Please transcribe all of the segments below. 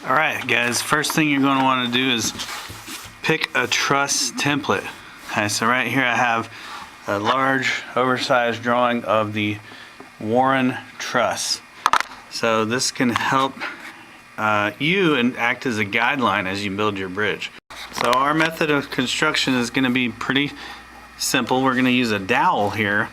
Alright guys, first thing you're going to want to do is pick a truss template. Okay, so right here I have a large oversized drawing of the Warren truss. So this can help you and act as a guideline as you build your bridge. So our method of construction is going to be pretty simple. We're going to use a dowel here,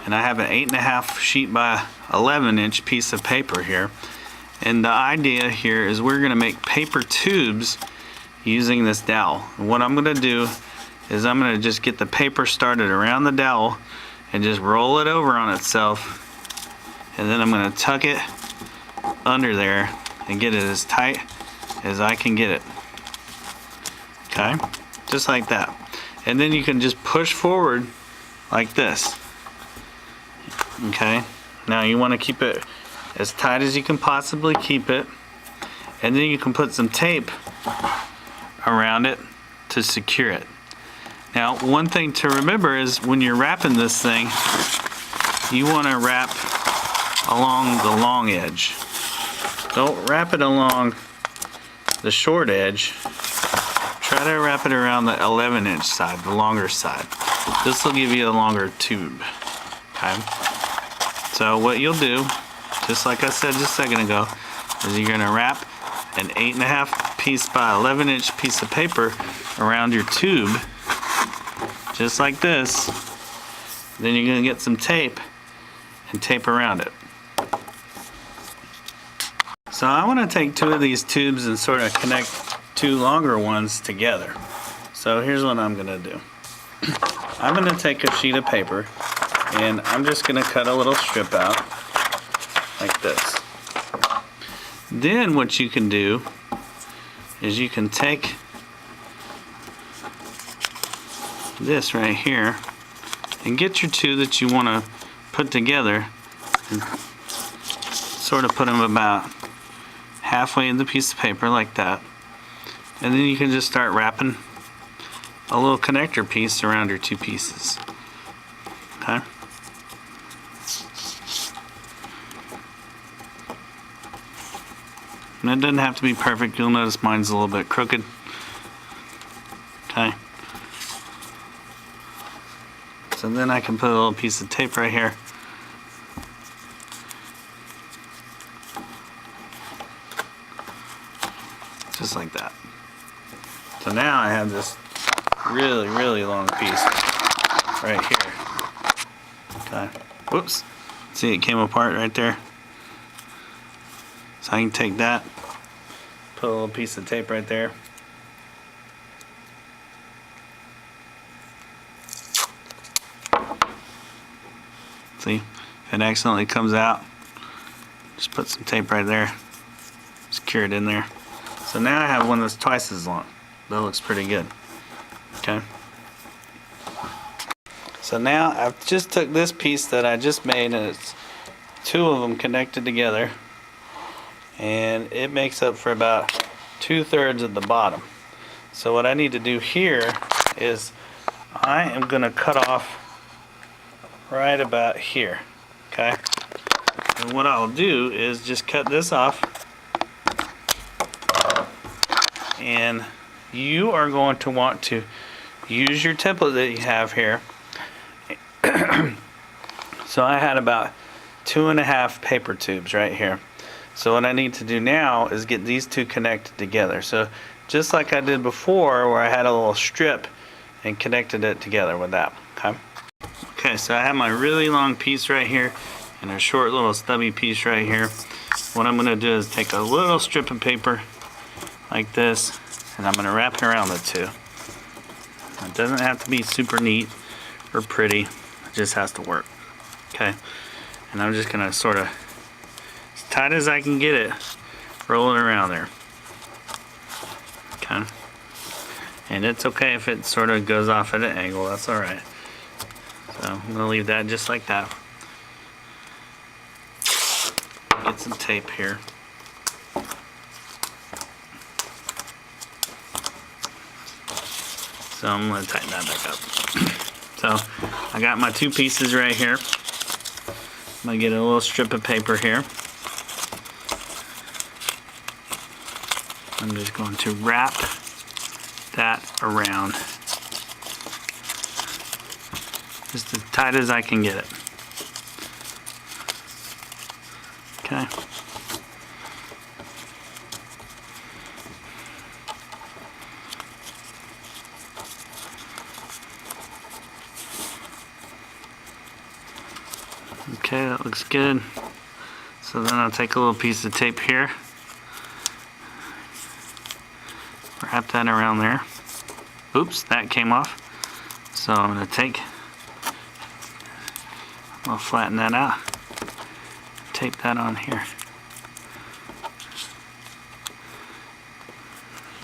and I have an 8.5 sheet by 11 inch piece of paper here. And the idea here is we're going to make paper tubes using this dowel. And what I'm going to do is I'm going to just get the paper started around the dowel and just roll it over on itself, and then I'm going to tuck it under there and get it as tight as I can get it. Okay, just like that. And then you can just push forward like this. Okay, now you want to keep it as tight as you can possibly keep it, and then you can put some tape around it to secure it. Now, one thing to remember is when you're wrapping this thing, you want to wrap along the long edge. Don't wrap it along the short edge. Try to wrap it around the 11 inch side, the longer side. This will give you a longer tube. Okay? So what you'll do, just like I said just a second ago, is you're going to wrap an 8.5 piece by 11 inch piece of paper around your tube, just like this. Then you're going to get some tape and tape around it. So I want to take two of these tubes and sort of connect two longer ones together. So here's what I'm going to do. I'm going to take a sheet of paper and I'm just going to cut a little strip out like this. Then what you can do is you can take this right here and get your two that you want to put together and sort of put them about halfway in the piece of paper like that. And then you can just start wrapping a little connector piece around your two pieces. Okay? And it doesn't have to be perfect. You'll notice mine's a little bit crooked. Okay? So then I can put a little piece of tape right here. Just like that. So now I have this really, really long piece right here. Okay. Whoops. See, it came apart right there. So I can take that, put a little piece of tape right there. See, if it accidentally comes out, just put some tape right there, secure it in there. So now I have one that's twice as long. That looks pretty good. Okay. So now I've just took this piece that I just made, and it's two of them connected together, and it makes up for about 2/3 of the bottom. So what I need to do here is I am going to cut off right about here. Okay. And what I'll do is just cut this off. And you are going to want to use your template that you have here. So I had about 2.5 paper tubes right here. So what I need to do now is get these two connected together. So just like I did before, where I had a little strip and connected it together with that. Okay. Okay, so I have my really long piece right here and a short little stubby piece right here. What I'm going to do is take a little strip of paper like this, and I'm going to wrap it around the two. It doesn't have to be super neat or pretty, it just has to work. Okay, and I'm just going to sort of, as tight as I can get it, roll it around there. Okay, and it's okay if it sort of goes off at an angle, that's alright. So I'm going to leave that just like that. Get some tape here. So I'm going to tighten that back up. So I got my two pieces right here. I'm going to get a little strip of paper here. I'm just going to wrap that around just as tight as I can get it. Okay. Okay, that looks good. So then I'll take a little piece of tape here, wrap that around there. Oops, that came off. So I'm going to I'll flatten that out, tape that on here.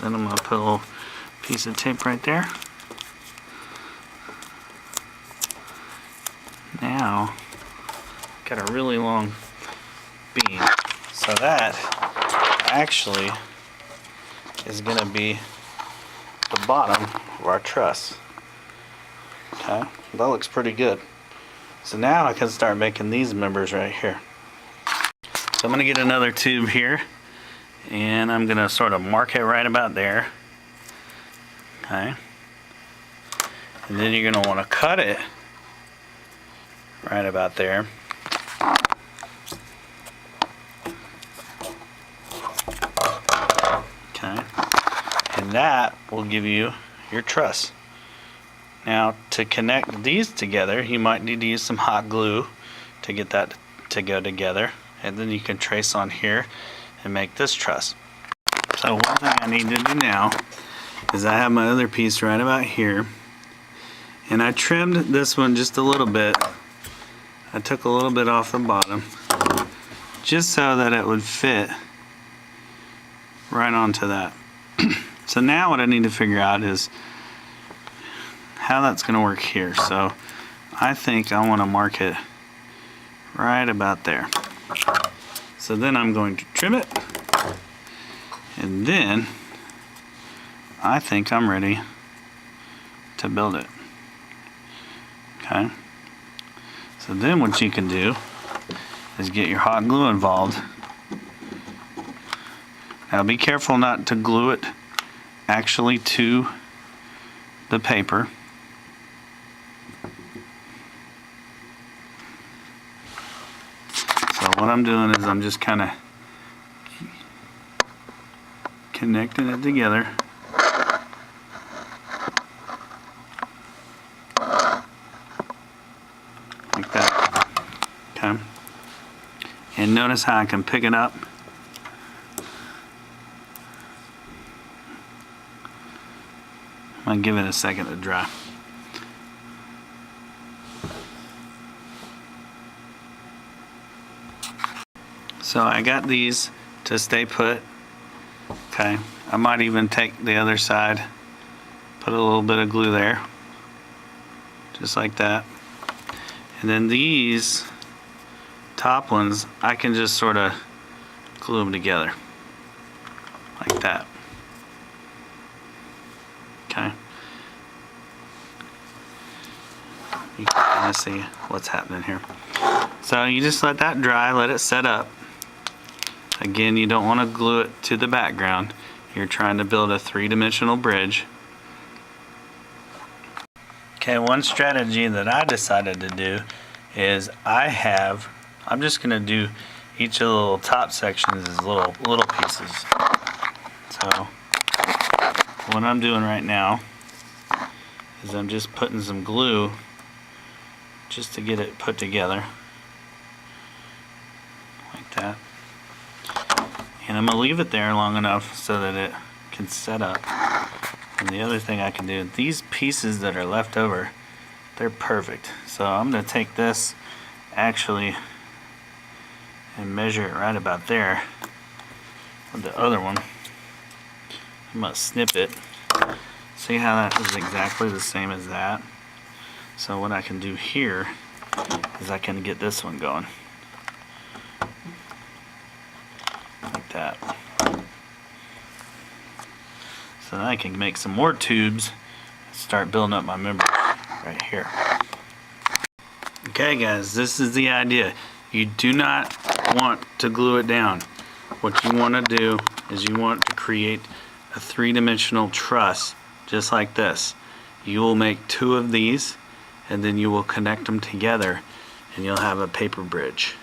Then I'm going to put a little piece of tape right there. Now, got a really long beam. So that actually is going to be the bottom of our truss. Okay, that looks pretty good. So now I can start making these members right here. So I'm going to get another tube here, and I'm going to sort of mark it right about there. Okay. And then you're going to want to cut it right about there. Okay. And that will give you your truss. Now, to connect these together, you might need to use some hot glue to get that to go together. And then you can trace on here and make this truss. So one thing I need to do now is I have my other piece right about here. And I trimmed this one just a little bit. I took a little bit off the bottom just so that it would fit right onto that. So now what I need to figure out is how that's going to work here. So I think I want to mark it right about there. So then I'm going to trim it, and then I think I'm ready to build it. Okay. So then what you can do is get your hot glue involved. Now be careful not to glue it actually to the paper. So what I'm doing is I'm just kind of connecting it together. Like that. Okay. And notice how I can pick it up. I'm going to give it a second to dry. So I got these to stay put. Okay, I might even take the other side, put a little bit of glue there, just like that. And then these top ones, I can just sort of glue them together, like that. Okay. You can kind of see what's happening here. So you just let that dry, let it set up. Again, you don't want to glue it to the background. You're trying to build a three-dimensional bridge. Okay, one strategy that I decided to do is I'm just going to do each of the little top sections as little pieces. So what I'm doing right now is I'm just putting some glue just to get it put together like that. And I'm going to leave it there long enough so that it can set up. And the other thing I can do, these pieces that are left over, they're perfect. So I'm going to take this actually and measure it right about there with the other one. I'm going to snip it. See how that is exactly the same as that? So what I can do here is I can get this one going. Like that. So then I can make some more tubes and start building up my members right here. Okay guys, this is the idea. You do not want to glue it down. What you want to do is you want to create a three-dimensional truss just like this. You will make 2 of these, and then you will connect them together, and you'll have a paper bridge.